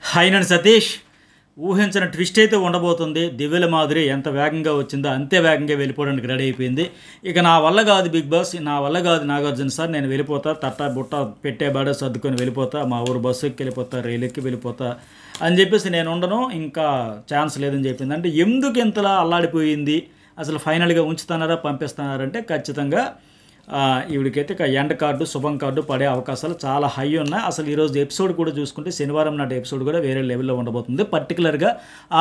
Hi నేను సతీష్. ఊహించిన twist అయితే ఉండబోతుంది. దివ్యల మాదిరి ఎంత వేగంగా వచ్చిందో అంతే వేగంగా వెళ్ళిపోవడానికి రెడీ అయిపోయింది. ఇక నా వల్ల కాదు బిగ్ బాస్, నా వల్ల కాదు నాగార్జున సార్, నేను వెళ్ళిపోతా, తట్టా బుట్ట పెట్టే బాడ సర్దుకొని వెళ్ళిపోతా, మా ఊరు బస్సు ఎక్కి వెళ్ళిపోతా, రైలు ఎక్కి వెళ్ళిపోతా అని చెప్పేసి నేను ఉండను, ఇంకా ఛాన్స్ లేదని చెప్పింది. అంటే ఎందుకు ఇంతలా అల్లాడిపోయింది, అసలు ఫైనల్గా ఉంచుతున్నారా పంపిస్తున్నారంటే ఖచ్చితంగా ఈవిడికైతే ఎండ్ కార్డు శుభం కార్డు పడే అవకాశాలు చాలా హై ఉన్నాయి. అసలు ఈరోజు ఎపిసోడ్ కూడా చూసుకుంటే శనివారం నాటి ఎపిసోడ్ కూడా వేరే లెవెల్లో ఉండబోతుంది. పర్టికులర్గా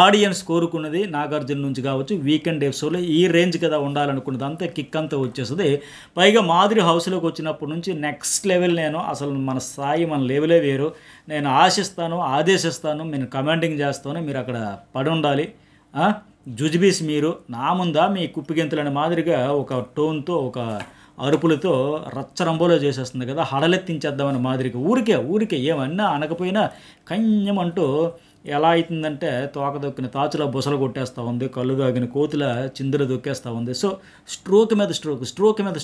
ఆడియన్స్ కోరుకున్నది నాగార్జున నుంచి కావచ్చు, వీకెండ్ ఎపిసోడ్లో ఈ రేంజ్ కదా ఉండాలనుకున్నది అంతా కిక్ అంతా వచ్చేస్తుంది. పైగా మాదిరి హౌస్లోకి వచ్చినప్పటి నుంచి నెక్స్ట్ లెవెల్, నేను అసలు మన స్థాయి మన లెవెలే వేరు, నేను ఆశిస్తాను, ఆదేశిస్తాను, నేను కమాండింగ్ చేస్తాను, మీరు అక్కడ పడి ఉండాలి, జుజిబీస్ మీరు నా ముందా మీ కుప్పిగెంతులని మాదిరిగా ఒక టోన్తో ఒక అరుపులతో రచ్చరంబోలో చేసేస్తుంది కదా, హడలెత్తించేద్దామని మాదిరిగా ఊరికే ఏమన్నా అనకపోయినా కన్యమంటూ ఎలా అవుతుందంటే తోక దొక్కిన తాచులా బుసలు కొట్టేస్తూ ఉంది, కళ్ళు దాగిన కోతుల చిందులు దొక్కేస్తూ ఉంది. సో స్ట్రోక్ మీద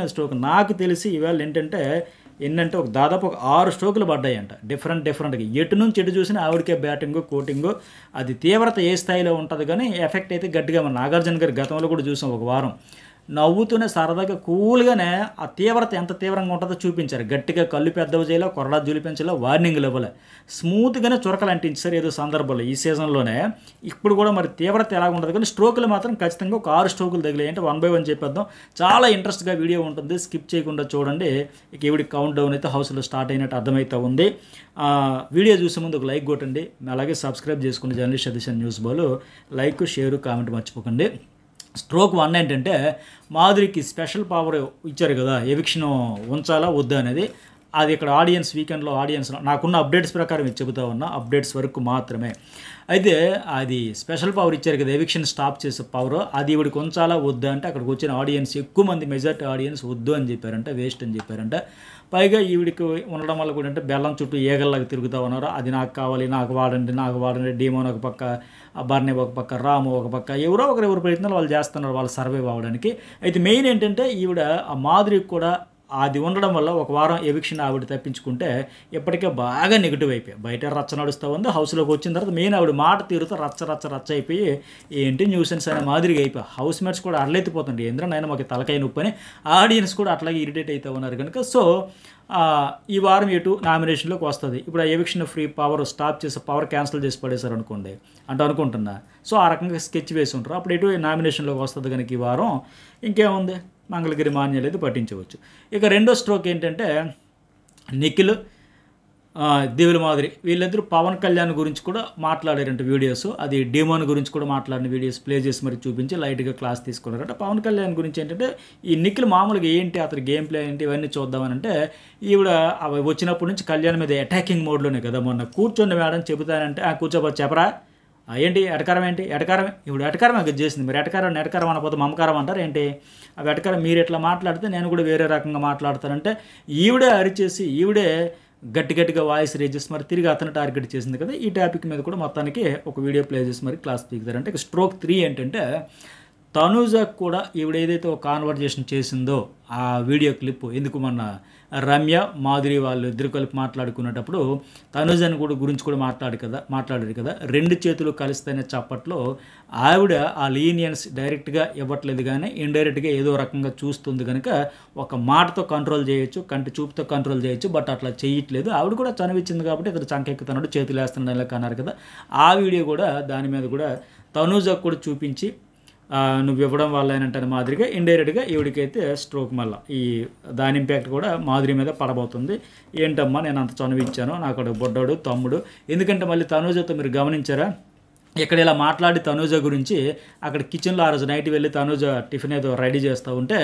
స్ట్రోక్ నాకు తెలిసి ఈవేళ ఏంటంటే ఒక దాదాపు ఒక 6 స్ట్రోకులు పడ్డాయంట డిఫరెంట్గా. ఎటు నుంచి ఎటు చూసినా ఆవిడకే బ్యాటింగు కోటింగు, అది తీవ్రత ఏ స్థాయిలో ఉంటుంది కానీ ఎఫెక్ట్ అయితే గట్టిగా మన నాగార్జున గారి గతంలో కూడా చూసాం. ఒక వారం నవ్వుతూనే సరదాగా కూల్గానే ఆ తీవ్రత ఎంత తీవ్రంగా ఉంటుందో చూపించారు. గట్టిగా కళ్ళు పెద్దవి చేయాలో, కొరడా జూలిపించాలో, వార్నింగ్లు ఇవ్వలే, స్మూత్గానే చురకలు అంటించారు ఏదో సందర్భంలో ఈ సీజన్లోనే. ఇప్పుడు కూడా మరి తీవ్రత ఎలా ఉంటుంది కానీ స్ట్రోకులు మాత్రం ఖచ్చితంగా ఒక 6 స్ట్రోకులు తగిలాయి. అంటే 1 by 1 చెప్పేద్దాం. చాలా ఇంట్రెస్ట్గా వీడియో ఉంటుంది, స్కిప్ చేయకుండా చూడండి. ఇక ఈవిడికి కౌంట్ డౌన్ అయితే హౌస్లో స్టార్ట్ అయినట్టు అర్థమవుతూ ఉంది. వీడియో చూసే ముందు ఒక లైక్ కొట్టండి, అలాగే సబ్స్క్రైబ్ చేసుకుని journalist Satish news Balu like share comment మర్చిపోకండి. స్ట్రోక్ 1 ఏంటంటే మాధురికి స్పెషల్ పవర్ ఇచ్చారు కదా, ఎవిక్షన్ ఉంచాలా వద్దా అనేది. అది ఇక్కడ ఆడియన్స్ వీకెండ్లో నాకున్న అప్డేట్స్ ప్రకారం ఇది చెబుతా ఉన్నా, అప్డేట్స్ వరకు మాత్రమే. అయితే అది స్పెషల్ పవర్ ఇచ్చారు కదా, ఎవిక్షన్ స్టాప్ చేసే పవర్, అది ఇవిడికి ఉంచాలా వద్దా అంటే అక్కడికి వచ్చిన ఆడియన్స్ ఎక్కువ మంది మెజార్టీ ఆడియన్స్ వద్దు అని చెప్పారంట, వేస్ట్ అని చెప్పారంట. పైగా ఈవిడికి ఉండడం వల్ల కూడా అంటే బెల్లం చుట్టూ ఏగల్లాగా తిరుగుతూ ఉన్నారు. అది నాకు కావాలి, నాకు వాడండి, డీమోన్ ఒక పక్క, బర్నీ ఒక పక్క, రాము ఒక పక్క, ఎవరు ప్రయత్నాలు వాళ్ళు చేస్తున్నారు వాళ్ళు సర్వైవ్ అవ్వడానికి. అయితే మెయిన్ ఏంటంటే ఈవిడ ఆ మాధురికి కూడా అది ఉండడం వల్ల ఒక వారం ఎవిక్షన్ ఆవిడ తప్పించుకుంటే ఇప్పటికే బాగా నెగిటివ్ అయిపోయి బయట రచ్చ నడుస్తూ ఉంది. హౌస్లోకి వచ్చిన తర్వాత మెయిన్ ఆవిడ మాట తీరుతో రచ్చ అయిపోయి ఏంటి న్యూసెన్స్ అనే మాదిరిగా అయిపోయి హౌస్ మేట్స్ కూడా అడలెత్తిపోతుంది. ఏంద్రనైనా మాకు తలకాయ నొప్పి అని ఆడియన్స్ కూడా అట్లాగే ఇరిటేట్ అవుతూ ఉన్నారు కనుక. సో ఈ వారం ఎటు నామినేషన్లోకి వస్తుంది. ఇప్పుడు ఆ ఎవిక్షన్ ఫ్రీ పవర్ స్టాప్ చేసి పవర్ క్యాన్సిల్ చేసి పడేశారు అనుకోండి అనుకుంటున్నా. సో ఆ రకంగా స్కెచ్ వేసి ఉంటారు. అప్పుడు ఎటు నామినేషన్లోకి వస్తుంది కనుక ఈ వారం ఇంకేముంది, మంగళగిరి మాన్యాలు అయితే పట్టించవచ్చు. ఇక రెండో స్ట్రోక్ ఏంటంటే నిఖిల్ దివ్యల మాదిరి వీళ్ళిద్దరూ పవన్ కళ్యాణ్ గురించి కూడా మాట్లాడారంట వీడియోస్, అది డీమోన్ గురించి కూడా మాట్లాడిన వీడియోస్ ప్లే చేసి మరి చూపించి లైట్గా క్లాస్ తీసుకున్నారంట. పవన్ కళ్యాణ్ గురించి ఏంటంటే ఈ నిఖిల్ మామూలుగా ఏంటి అతని గేమ్ ప్లే ఏంటి ఇవన్నీ చూద్దామని అంటే ఈవిడ అవి వచ్చినప్పటి నుంచి కళ్యాణ్ మీద అటాకింగ్ మోడ్లోనే కదా. మొన్న కూర్చోండి మేడం చెబుతానంటే కూర్చోబోతు చెప్పరా ఏంటి ఎటకారం ఇప్పుడు ఎటకారం అది చేసింది. మరి ఎటకారం అనకపోతే మమకారం అంటారు ఏంటి? అవి ఎటకారం మీరు ఎట్లా మాట్లాడితే నేను కూడా వేరే రకంగా మాట్లాడతానంటే ఈవిడే అరిచేసి ఈవిడే గట్టిగా వాయిస్ రేజ్ చేసి మరి తిరిగి అతను టార్గెట్ చేసింది కదా. ఈ టాపిక్ మీద కూడా మొత్తానికి ఒక వీడియో ప్లే చేసి మరి క్లాస్ పీకుతారంటే. ఇక స్ట్రోక్ 3 ఏంటంటే తనూజకు కూడా ఈవిడ ఏదైతే ఒక కాన్వర్జేషన్ చేసిందో ఆ వీడియో క్లిప్, ఎందుకు మొన్న రమ్య మాధురి వాళ్ళు ఇద్దరు కలిపి మాట్లాడుకునేటప్పుడు తనూజని కూడా గురించి కూడా మాట్లాడారు కదా. 2 చేతులు కలిస్తేనే చప్పట్లో ఆవిడ ఆ లీనియన్స్ డైరెక్ట్గా ఇవ్వట్లేదు కానీ ఇండైరెక్ట్గా ఏదో రకంగా చూస్తుంది కనుక ఒక మాటతో కంట్రోల్ చేయొచ్చు, కంటి చూపుతో కంట్రోల్ చేయొచ్చు, బట్ అట్లా చేయట్లేదు. ఆవిడ కూడా చనివిచ్చింది కాబట్టి ఇతను చంకెక్కుతున్నాడు, చేతులు వేస్తున్నాడు ఇలా అన్నారు కదా. ఆ వీడియో కూడా దాని మీద కూడా తనూజకు కూడా చూపించి నువ్వు ఇవ్వడం వల్ల ఏంటంటే మాదిరిగా ఇండైరెక్ట్గా ఈవిడికైతే స్ట్రోక్ మళ్ళీ ఈ దాని ఇంపాక్ట్ కూడా మాధురి మీద పడబోతుంది. ఏంటమ్మా నేను అంత చనువిచ్చాను, నాకు అక్కడ బొడ్డాడు తమ్ముడు. ఎందుకంటే మళ్ళీ తనూజతో మీరు గమనించారా, ఇక్కడ ఇలా మాట్లాడి తనూజ గురించి అక్కడ కిచెన్లో ఆ రోజు నైట్ వెళ్ళి తనూజ టిఫిన్ ఏదో రెడీ చేస్తూ ఉంటే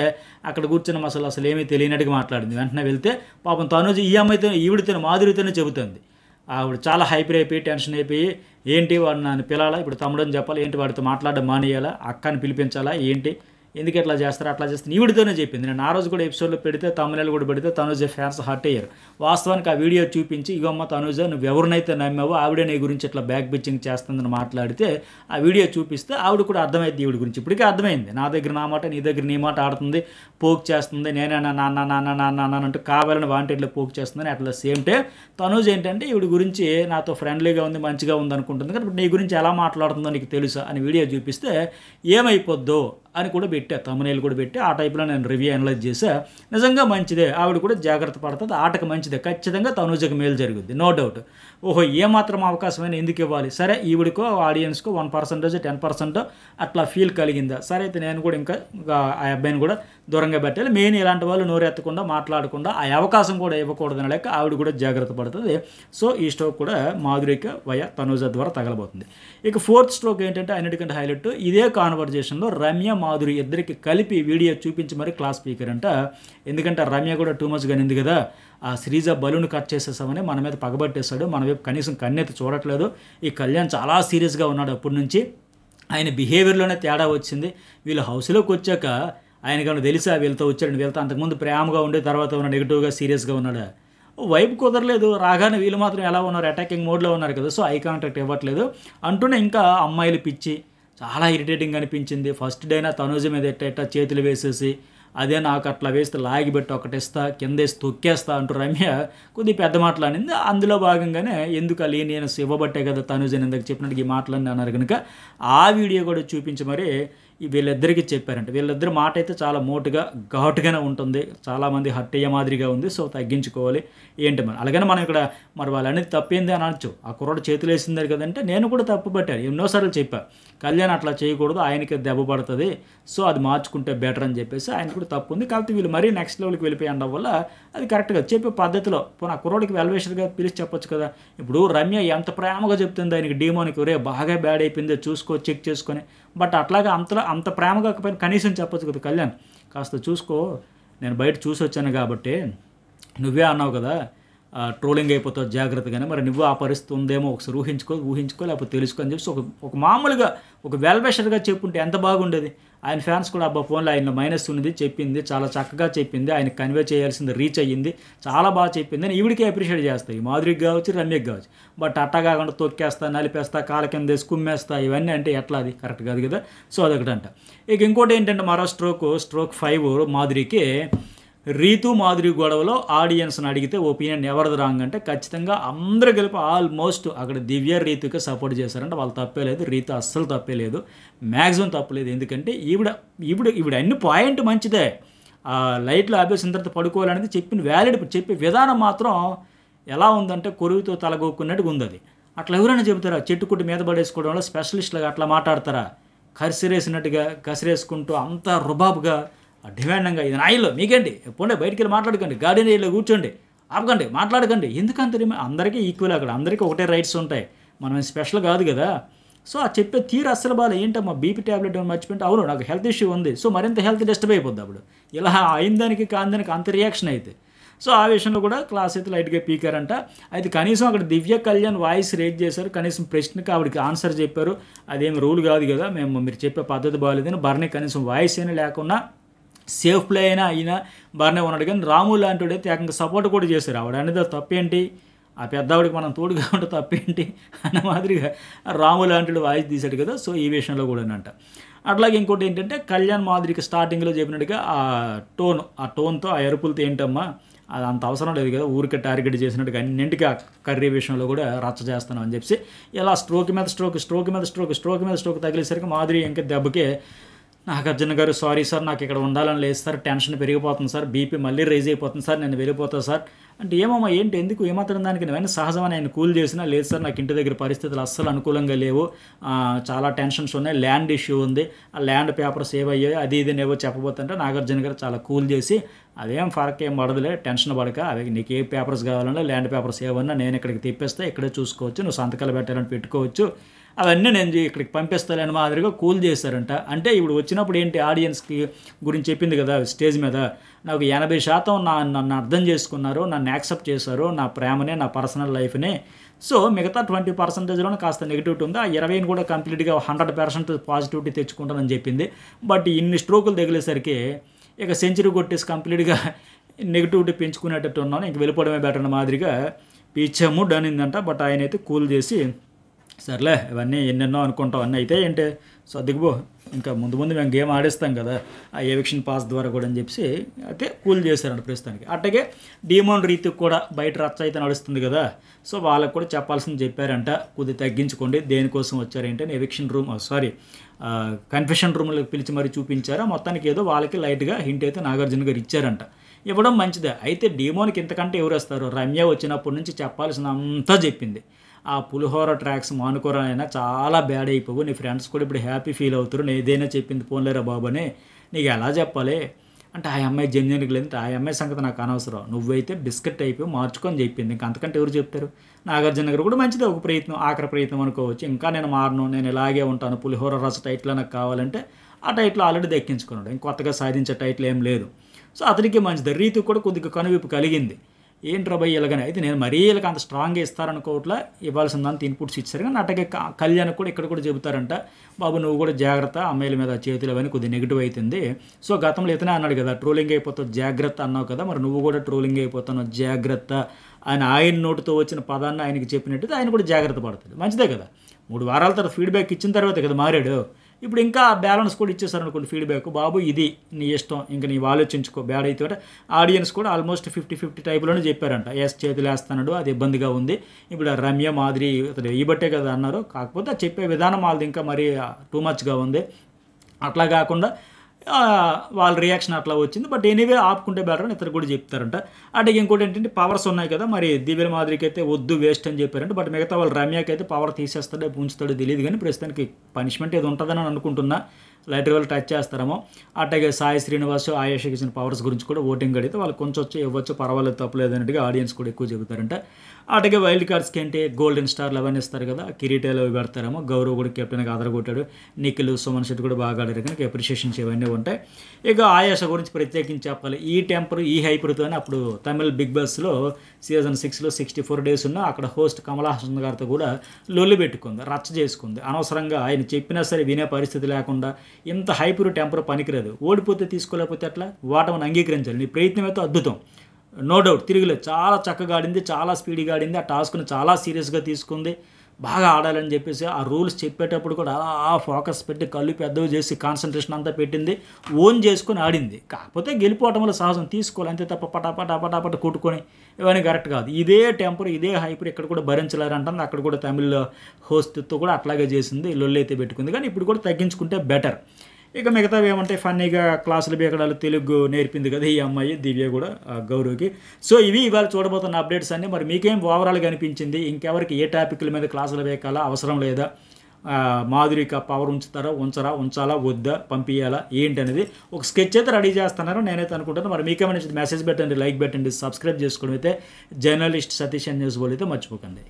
అక్కడ కూర్చున్న అసలు ఏమీ తెలియనట్టుగా మాట్లాడింది. వెంటనే వెళ్తే పాపం తనూజ ఈ అమ్మాయితో ఈవిడితో మాధురితోనే చెబుతుంది. ఆవిడ చాలా హైపర్ అయిపోయి టెన్షన్ అయిపోయి ఏంటి వాడు నన్ను పిలాలా, ఇప్పుడు తమ్ముడు అని చెప్పాలి, ఏంటి వాడితో మాట్లాడడం మానేయాలా, అక్కని పిలిపించాలా ఏంటి, ఎందుకు ఇట్లా చేస్తారు అట్లా చేస్తారు ఈవిడితోనే చెప్పింది. నేను ఆ రోజు కూడా ఎపిసోడ్లో పెడితే తమిళనాడు కూడా పెడితే తనుజ ఫ్యాన్స్ హర్ట్ అయ్యారు. వాస్తవానికి ఆ వీడియో చూపించి ఇగమ్మ తనుజ నువ్వు ఎవరినైతే నమ్మావో ఆవిడే నీ గురించి ఇట్లా బ్యాక్ బిచ్చింగ్ చేస్తుందని మాట్లాడితే ఆ వీడియో చూపిస్తే ఆవిడ కూడా అర్థమైంది ఈవిడ గురించి. ఇప్పటికే అర్థమైంది, నా దగ్గర నా మాట నీ దగ్గర నీ మాట ఆడుతుంది, పోక్ చేస్తుంది, నేనే నాన్న నాన్న నాన్న నాన్న అంటూ కావాలని వాంటెడ్లో పోక్ చేస్తుందని. అట్లా సేమ్ టే తనుజ ఏంటంటే ఈవిడ గురించి నాతో ఫ్రెండ్లీగా ఉంది మంచిగా ఉంది అనుకుంటుంది కాబట్టి నీ గురించి ఎలా మాట్లాడుతుందో నీకు తెలుసా అని వీడియో చూపిస్తే ఏమైపోద్దో అని కూడా పెట్టా, తమ్మునేలు కూడా పెట్టి ఆ టైప్లో నేను రివ్యూ అనలైజ్ చేసా. నిజంగా మంచిదే, ఆవిడ కూడా జాగ్రత్త పడుతుంది, ఆటకు మంచిదే, ఖచ్చితంగా తనుజకు మేలు జరుగుద్ది, నో డౌట్. ఓహో ఏమాత్రం అవకాశమైనా ఎందుకు ఇవ్వాలి, సరే ఈవిడికో ఆడియన్స్కో 1% 10% అట్లా ఫీల్ కలిగిందా, సరే అయితే నేను కూడా ఇంకా ఆ అబ్బాయిని కూడా దూరంగా పెట్టాలి, మెయిన్ ఇలాంటి వాళ్ళు నోరెత్తకుండా మాట్లాడకుండా ఆ అవకాశం కూడా ఇవ్వకూడదని లేక ఆవిడ కూడా జాగ్రత్త పడుతుంది. సో ఈ స్ట్రోక్ కూడా మాధురికి వయ తనుజ ద్వారా తగలబోతుంది. ఇక ఫోర్త్ స్ట్రోక్ ఏంటంటే అన్నిటికంటే హైలైట్, ఇదే కాన్వర్జేషన్లో రమ్య మాధురి ఇద్దరికి కలిపి వీడియో చూపించి మరి క్లాస్ స్పీకర్ అంట. ఎందుకంటే రమ్య కూడా టూ మచ్ గానింది కదా, ఆ శ్రీజ బలూన్ కట్ చేసేసామని మన మీద పగబట్టేశాడు, మన వైపు కనీసం కన్నెత్తి చూడట్లేదు, ఈ కళ్యాణ్ చాలా సీరియస్గా ఉన్నాడు అప్పటి నుంచి, ఆయన బిహేవియర్లోనే తేడా వచ్చింది, వీళ్ళు హౌస్లోకి వచ్చాక ఆయనకన్నా తెలుసా వీళ్ళతో వచ్చాడు, వీళ్ళతో అంతకుముందు ప్రేమగా ఉండే తర్వాత ఉన్న నెగిటివ్గా సీరియస్గా ఉన్నాడు, వైపు కుదరలేదు, రాగానే వీళ్ళు మాత్రం ఎలా ఉన్నారు అటాకింగ్ మోడ్లో ఉన్నారు కదా, సో ఐ కాంటాక్ట్ ఇవ్వట్లేదు అంటూనే ఇంకా అమ్మాయిలు పిచ్చి చాలా ఇరిటేటింగ్ అనిపించింది. ఫస్ట్ డేనా తనుజ మీద ఎట్ట చేతులు వేసేసి అదే నాకు అట్లా వేస్తే లాగిపెట్టి ఒకటిస్తా కింద వేసి తొక్కేస్తా అంటూ రమ్య కొద్ది పెద్ద మాటలనింది. అందులో భాగంగానే ఎందుకు లీనియన్స్ ఇవ్వబట్టే కదా తనుజ ఇందాక చెప్పినట్టు ఈ మాటలన్నీ అన్నారు కనుక ఆ వీడియో కూడా చూపించి మరి వీళ్ళిద్దరికీ చెప్పారంట. వీళ్ళిద్దరి మాట అయితే చాలా మోటుగా ఘాటుగానే ఉంటుంది, చాలామంది హర్ట్ అయ్యే మాదిరిగా ఉంది, సో తగ్గించుకోవాలి ఏంటి మరి. అలాగని మనం ఇక్కడ మరి వాళ్ళు అనేది తప్పేంది అని అనొచ్చు, ఆ కుర్రాడు చేతులు వేసింది కదంటే నేను కూడా తప్పు పట్టాను, ఎన్నోసార్లు చెప్పా కళ్యాణ్ అట్లా చేయకూడదు, ఆయనకి దెబ్బ పడుతుంది, సో అది మార్చుకుంటే బెటర్ అని చెప్పేసి ఆయన కూడా తప్పు ఉంది. కాబట్టి వీళ్ళు మరీ నెక్స్ట్ లెవెల్కి వెళ్ళిపోయి ఉండడం వల్ల అది కరెక్ట్గా చెప్పే పద్ధతిలో పోనీ ఆ కుర్రాడికి వెల్వేషన్గా పిలిచి చెప్పొచ్చు కదా. ఇప్పుడు రమ్య ఎంత ప్రేమగా చెప్తుంది ఆయనకి డీమోనికి, ఒరే బాగా బ్యాడ్ అయిపోయిందో చూసుకో చెక్ చేసుకొని, బట్ అట్లాగే అంత ప్రేమ కాకపోయినా కనీసం చెప్పొచ్చు కదా కళ్యాణ్ కాస్త చూసుకో, నేను బయట చూసి వచ్చాను కాబట్టి నువ్వే అన్నావు కదా ట్రోలింగ్ అయిపోతావు జాగ్రత్తగానే, మరి నువ్వు ఆ పరిస్థితి ఉందేమో ఒకసారి ఊహించుకో లేకపోతే తెలుసుకో అని చెప్పి ఒక మామూలుగా ఒక వెల్బెషర్గా చెప్పుంటే ఎంత బాగుండేది. ఆయన ఫ్యాన్స్ కూడా అబ్బా ఫోన్లో ఆయన మైనస్ ఉన్నది చెప్పింది, చాలా చక్కగా చెప్పింది, ఆయన కన్వే చేయాల్సింది రీచ్ అయ్యింది, చాలా బాగా చెప్పింది అని ఈవిడికే అప్రిషియేట్ చేస్తాయి, మాధురికి కావచ్చు రమ్యకి కావచ్చు. బట్ అట్టా కాకుండా తొక్కేస్తా నలిపేస్తా కాళ్ళ కింద వేసి కుమ్మేస్తా ఇవన్నీ అంటే ఎట్లా, అది కరెక్ట్ కాదు కదా. సో అదొకటంట. ఇక ఇంకోటి ఏంటంటే మరో స్ట్రోక్ 5 మాధురికి, రీతు మాధురి గొడవలో ఆడియన్స్ని అడిగితే ఒపీనియన్ ఎవరిది రాంగ్ అంటే ఖచ్చితంగా అందరూ కలిపి ఆల్మోస్ట్ అక్కడ దివ్య రీతుకి సపోర్ట్ చేశారంటే వాళ్ళు తప్పే లేదు, రీతు అస్సలు తప్పే లేదు, మ్యాక్సిమం తప్పలేదు. ఎందుకంటే ఈవిడ అన్ని పాయింట్ మంచిదే, లైట్లు ఆపేసిన తర్వాత పడుకోవాలనేది చెప్పే విధానం మాత్రం ఎలా ఉందంటే కొరువుతో తలగొక్కున్నట్టుగా ఉంది. అది అట్లా ఎవరైనా చెబుతారా, చెట్టుకుట్టు మీద పడేసుకోవడంలో స్పెషలిస్టులుగా అట్లా మాట్లాడతారా, కసిరేసినట్టుగా కసిరేసుకుంటూ అంత రుబాబుగా డిమాండంగా, ఇది నాయిల్లో మీకేంటి పోండి బయటికి వెళ్ళి మాట్లాడకండి, గార్డెన్ ఏరియాలో కూర్చోండి, ఆపకండి, మాట్లాడకండి, ఎందుకంత అందరికీ ఈక్వల్, అక్కడ అందరికీ ఒకటే రైట్స్ ఉంటాయి, మనం స్పెషల్ కాదు కదా. సో ఆ చెప్పే తీరు అస్సలు బాగా ఏంటమ్మా బీపీ ట్యాబ్లెట్ మర్చిపోయింటే, అవును నాకు హెల్త్ ఇష్యూ ఉంది, సో మరింత హెల్త్ డిస్టర్బ్ అయిపోద్ది, అప్పుడు ఇలా అయిందానికి కాందానికి అంత రియాక్షన్ అయితే. సో ఆ విషయంలో కూడా క్లాస్ అయితే లైట్గా పీకారంట. అయితే కనీసం అక్కడ దివ్య కళ్యాణ్ వాయిస్ రేజ్ చేశారు, కనీసం ప్రశ్నకి ఆవిడకి ఆన్సర్ చెప్పారు, అదేమి రూల్ కాదు కదా, మీరు చెప్పే పద్ధతి బాగాలేదని బర్నీ కనీసం వాయిస్ అయినా లేకుండా సేఫ్ ప్లే అయినా బాగానే ఉన్నాడు. కానీ రాము లాంటి అయితే ఏకంగా సపోర్ట్ కూడా చేశారు, ఆవిడ అనేది తప్పేంటి, ఆ పెద్దవాడికి మనం తోడుగా ఉంటే తప్పేంటి అన్న మాదిరిగా రాము లాంటి వాయిస్ తీశాడు కదా. సో ఈ విషయంలో కూడా అంట. అట్లాగే ఇంకోటి ఏంటంటే కళ్యాణ్ మాధురికి స్టార్టింగ్లో చెప్పినట్టుగా ఆ టోన్తో ఆ ఎరుపులతో ఏంటమ్మా అది అంత అవసరం లేదు కదా, ఊరికే టార్గెట్ చేసినట్టుగా అన్నింటికి ఆ కర్రీ విషయంలో కూడా రచ్చ చేస్తున్నాం అని చెప్పి ఇలా స్ట్రోక్ మీద స్ట్రోక్ తగిలేసరికి మాధురి ఇంకా దెబ్బకే నాగార్జున గారు సారీ సార్ నాకు ఇక్కడ ఉండాలని లేదు సార్, టెన్షన్ పెరిగిపోతుంది సార్, బీపీ మళ్ళీ రైజ్ అయిపోతుంది సార్, నేను వెళ్ళిపోతా సార్ అంటే ఏమమ్మా ఏంటి ఎందుకు ఏమాత్రం దానికి నువ్వైనా సహజమని ఆయన కూల్ చేసినా లేదు సార్ నాకు ఇంటి దగ్గర పరిస్థితులు అస్సలు అనుకూలంగా లేవు, చాలా టెన్షన్స్ ఉన్నాయి, ల్యాండ్ ఇష్యూ ఉంది, ఆ ల్యాండ్ పేపర్ సేవ్ అయ్యాయి అది ఇది ఏవో చెప్పబోతుంటే నాగార్జున గారు చాలా కూల్ చేసి అదేం ఫరక్ ఏం పడదులే, టెన్షన్ పడక. అవి నీకు ఏ పేపర్స్ కావాలన్నా, ల్యాండ్ పేపర్స్ ఏమన్నా నేను ఇక్కడికి తెప్పిస్తే ఇక్కడే చూసుకోవచ్చు, నువ్వు సంతకాలు పెట్టాలని పెట్టుకోవచ్చు, అవన్నీ నేను ఇక్కడికి పంపిస్తాను మాదిరిగా కూల్ చేశారంట. అంటే ఇప్పుడు వచ్చినప్పుడు ఏంటి, ఆడియన్స్కి గురించి చెప్పింది కదా స్టేజ్ మీద, నాకు 80% నన్ను అర్థం చేసుకున్నారు, నన్ను యాక్సెప్ట్ చేశారు, నా ప్రేమనే, నా పర్సనల్ లైఫ్ని. సో మిగతా 20%లోనే కాస్త నెగిటివిటీ ఉంది, ఆ 20ని కూడా కంప్లీట్గా 100% పాజిటివిటీ తెచ్చుకుంటానని చెప్పింది. బట్ ఇన్ని స్ట్రోకులు తగిలేసరికి ఇక సెంచరీ కొట్టేసి కంప్లీట్గా నెగిటివిటీ పెంచుకునేటట్టు ఉన్నాను, ఇంక వెళ్ళిపోవడమే బెటర్ అన్న మాదిరిగా పీచాము డనిందంట. బట్ ఆయన అయితే కూల్ చేసి, సర్లే ఇవన్నీ ఎన్నెన్నో అనుకుంటాం, అన్నీ అయితే ఏంటి సర్దుకుపో, ఇంకా ముందు మేము గేమ్ ఆడేస్తాం కదా ఆ ఎవిక్షన్ పాస్ ద్వారా కూడా అని చెప్పి అయితే కూల్ చేశారంట ప్రస్తుతానికి. అట్లాగే డీమోన్ రీతికి కూడా బయట రచ్చ అయితే నడుస్తుంది కదా, సో వాళ్ళకు కూడా చెప్పాల్సింది చెప్పారంట, కొద్దిగా తగ్గించుకోండి, దేనికోసం వచ్చారేంటి అని ఎవిక్షన్ రూమ్ కన్ఫెషన్ రూమ్లోకి పిలిచి మరీ చూపించారా. మొత్తానికి ఏదో వాళ్ళకి లైట్గా హింట్ అయితే నాగార్జున గారు ఇచ్చారంట, ఇవ్వడం మంచిదే. అయితే డీమోన్కి ఇంతకంటే ఎవరు వస్తారు, రమ్య వచ్చినప్పటి నుంచి చెప్పాల్సిన అంతా చెప్పింది. ఆ పులిహోర ట్రాక్స్ మానుకోరైనా చాలా బ్యాడ్ అయిపోవు, నీ ఫ్రెండ్స్ కూడా ఇప్పుడు హ్యాపీ ఫీల్ అవుతారు, నేను ఏదైనా చెప్పింది పోన్లేరా బాబు అని. నీకు ఎలా చెప్పాలి అంటే, ఆ అమ్మాయి జెన్యున్కి లేదు, ఆ అమ్మాయి సంగతి నాకు అనవసరం, నువ్వైతే బిస్కెట్ అయిపోయి మార్చుకొని చెప్పింది, ఇంకా అంతకంటే ఎవరు చెప్తారు. నాగార్జున గారు కూడా మంచిదే, ఒక ప్రయత్నం, ఆఖరి ప్రయత్నం అనుకోవచ్చు. ఇంకా నేను మారను, నేను ఇలాగే ఉంటాను, పులిహోర రస టైటిల్ నాకు కావాలంటే ఆ టైటిల్ ఆల్రెడీ దక్కించుకున్నాడు, ఇంకొత్తగా సాధించే టైటిల్ ఏం లేదు. సో అతనికి మంచిది. రీతికి కూడా కొద్దిగా కనువిప్పు కలిగింది, ఏంట్రా భయ్ ఇలాగని. అయితే నేను మరీ వీళ్ళకి అంత స్ట్రాంగ్గా ఇస్తారనుకోవట్లా, ఇవ్వాల్సిందంత ఇన్పుట్స్ ఇచ్చారు. కానీ అట్టగే కళ్యాణ్ కూడా ఇక్కడ కూడా చెబుతారంట, బాబు నువ్వు కూడా జాగ్రత్త, అమ్మాయిల మీద చేతులు అవన్నీ కొద్దిగా నెగిటివ్ అవుతుంది. సో గతంలో ఇతనే అన్నాడు కదా, ట్రోలింగ్ అయిపోతావు జాగ్రత్త అన్నావు కదా, మరి నువ్వు కూడా ట్రోలింగ్ అయిపోతావు జాగ్రత్త అని ఆయన నోటితో వచ్చిన పదాన్ని ఆయనకి చెప్పినట్టు ఆయన కూడా జాగ్రత్త పడుతుంది. మంచిదే కదా, 3 వారాల తర్వాత ఫీడ్బ్యాక్ ఇచ్చిన తర్వాత కదా మారాడు. ఇప్పుడు ఇంకా బ్యాలెన్స్ కూడా ఇచ్చేసారనుకోండి ఫీడ్బ్యాక్, బాబు ఇది నీ ఇష్టం, ఇంకా నీవు ఆలోచించుకో, బ్యాడ్ అయితే అంటే ఆడియన్స్ కూడా ఆల్మోస్ట్ 50-50 టైప్లోనే చెప్పారంట. చేతులు వేస్తున్నాడు, అది ఇబ్బందిగా ఉంది. ఇప్పుడు రమ్య మాదిరి అతను ఈ బట్టే కదా అన్నారు, కాకపోతే చెప్పే విధానం వాళ్ళది ఇంకా మరీ టూ మచ్గా ఉంది. అట్లా కాకుండా వాళ్ళ రియాక్షన్ అట్లా వచ్చింది. బట్ ఎనీవే ఆపుకుంటే బెటర్ అని ఇతరు కూడా చెప్తారంట. అంటే ఇంకోటి ఏంటంటే పవర్స్ ఉన్నాయి కదా, మరి దివ్య మాదిరికి అయితే వద్దు వేస్ట్ అని చెప్పారంట. బట్ మిగతా వాళ్ళు రమ్యకి అయితే పవర్ తీసేస్తాడో ఉంచుతాడో తెలియదు, కానీ ప్రస్తుతానికి పనిష్మెంట్ ఏది ఉంటుందని అనుకుంటున్నా, లైటర్ వాళ్ళు టచ్ చేస్తారేమో. అట్లాగే సాయి శ్రీనివాస్, ఆయేషకి ఇచ్చిన పవర్స్ గురించి కూడా ఓటింగ్ అడిగితే వాళ్ళు కొంచెం వచ్చి ఇవ్వచ్చు, పర్వాలేదు తప్పలేదు అన్నట్టుగా ఆడియన్స్ కూడా ఎక్కువ చెబుతారంట. అట్లాగే వైల్డ్ కార్డ్స్కి ఏంటి గోల్డెన్ స్టార్లు అవన్నీ ఇస్తారు కదా, కిరీటాలు అవి పెడతారేమో. గౌరవ్ కూడా కెప్టెన్గా అదరగొట్టాడు, నిఖిల్, సుమన్ శెట్టి కూడా బాగా ఆడారు, కనుక అప్రిషియేషన్స్ ఇవన్నీ ఉంటాయి. ఇక ఆయేష గురించి ప్రత్యేకించి చెప్పాలి, ఈ టెంపర్ ఈ హైపర్తోనే అప్పుడు తమిళ్ బిగ్ బాస్లో సీజన్ 6లో 64 days ఉన్న అక్కడ హోస్ట్ కమల్ హాసన్ గారితో కూడా లొల్లి పెట్టుకుంది, రచ్చ చేసుకుంది. అనవసరంగా ఆయన చెప్పినా సరే వినే పరిస్థితి లేకుండా, ఇంత హైపర్ టెంపర్ పనికిరాదు, ఓడిపోతే తీసుకోలేకపోతే ఎట్లా, ఓటమిని అంగీకరించాలి, నీ ప్రయత్నం అయితే అద్భుతం, నో డౌట్, తిరగలేదు, చాలా చక్కగా ఆడింది, చాలా స్పీడ్గా ఆడింది, ఆ టాస్క్ను చాలా సీరియస్గా తీసుకుంది, బాగా ఆడాలని చెప్పేసి ఆ రూల్స్ చెప్పేటప్పుడు కూడా అలా ఫోకస్ పెట్టి కళ్ళు పెద్దవి చేసి కాన్సన్ట్రేషన్ అంతా పెట్టింది, ఓన్ చేసుకొని ఆడింది. కాకపోతే గెలిపోవటం వల్ల సహజం, తీసుకోవాలి అంతే తప్ప పటాపట కొట్టుకొని ఇవన్నీ కరెక్ట్ కాదు. ఇదే టెంపర్ ఇదే హైపర్ ఇక్కడ కూడా భరించలేరంటుంది. అక్కడ కూడా తమిళ్ హోస్ట్తో కూడా అట్లాగే చేసింది, లొల్లి అయితే పెట్టుకుంది. కానీ ఇప్పుడు కూడా తగ్గించుకుంటే బెటర్. ఇక మిగతావి ఏమంటే ఫన్నీగా క్లాసులు బీకడాలు తెలుగు నేర్పింది కదా ఈ అమ్మాయి దివ్య కూడా గౌరవ్కి. సో ఇవి ఇవాళ చూడబోతున్న అప్డేట్స్ అన్నీ. మరి మీకేం ఓవరాల్గా అనిపించింది, ఇంకెవరికి ఏ టాపిక్ల మీద క్లాసులు బీకాలా, అవసరం లేదా, మాధురిక పవర్ ఉంచాలా వద్దా, పంపించాలా ఏంటి అనేది ఒక స్కెచ్ అయితే రెడీ చేస్తున్నారు, నేనైతే అనుకుంటాను. మరి మీకేమైనా మెసేజ్ పెట్టండి, లైక్ పెట్టండి, సబ్స్క్రైబ్ చేసుకోవడం అయితే జర్నలిస్ట్ సతీష్ న్యూస్ వాళ్ళు అయితే మర్చిపోకండి.